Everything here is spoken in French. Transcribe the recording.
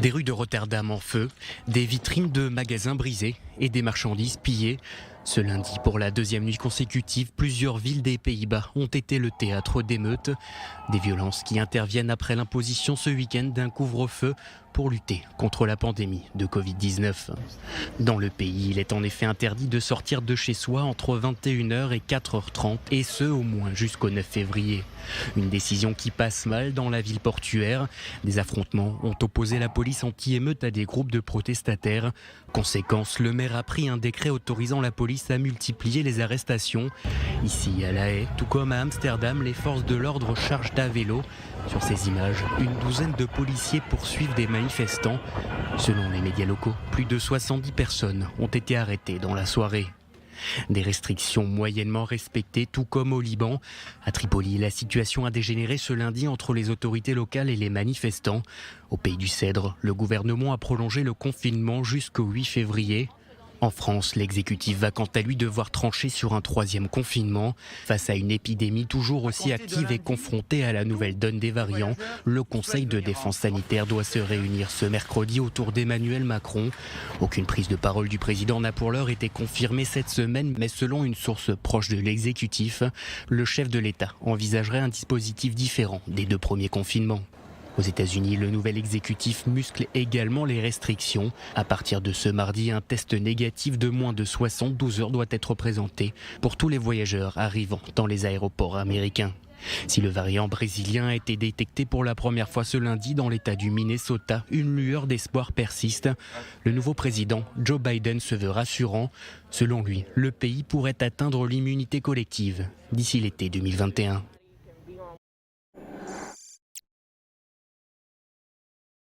Des rues de Rotterdam en feu, des vitrines de magasins brisées et des marchandises pillées. Ce lundi, pour la deuxième nuit consécutive, plusieurs villes des Pays-Bas ont été le théâtre d'émeutes. Des violences qui interviennent après l'imposition ce week-end d'un couvre-feu pour lutter contre la pandémie de Covid-19. Dans le pays, il est en effet interdit de sortir de chez soi entre 21h et 4h30, et ce au moins jusqu'au 9 février. Une décision qui passe mal dans la ville portuaire. Des affrontements ont opposé la police anti-émeute à des groupes de protestataires. Conséquence, le maire a pris un décret autorisant la police à multiplier les arrestations. Ici, à La Haye, tout comme à Amsterdam, les forces de l'ordre chargent à vélo. Sur ces images, une douzaine de policiers poursuivent des manifestants. Selon les médias locaux, plus de 70 personnes ont été arrêtées dans la soirée. Des restrictions moyennement respectées, tout comme au Liban. À Tripoli, la situation a dégénéré ce lundi entre les autorités locales et les manifestants. Au pays du Cèdre, le gouvernement a prolongé le confinement jusqu'au 8 février. En France, l'exécutif va quant à lui devoir trancher sur un troisième confinement. Face à une épidémie toujours aussi active et confrontée à la nouvelle donne des variants, le Conseil de défense sanitaire doit se réunir ce mercredi autour d'Emmanuel Macron. Aucune prise de parole du président n'a pour l'heure été confirmée cette semaine, mais selon une source proche de l'exécutif, le chef de l'État envisagerait un dispositif différent des deux premiers confinements. Aux États-Unis, le nouvel exécutif muscle également les restrictions. À partir de ce mardi, un test négatif de moins de 72 heures doit être présenté pour tous les voyageurs arrivant dans les aéroports américains. Si le variant brésilien a été détecté pour la première fois ce lundi dans l'État du Minnesota, une lueur d'espoir persiste. Le nouveau président, Joe Biden, se veut rassurant. Selon lui, le pays pourrait atteindre l'immunité collective d'ici l'été 2021.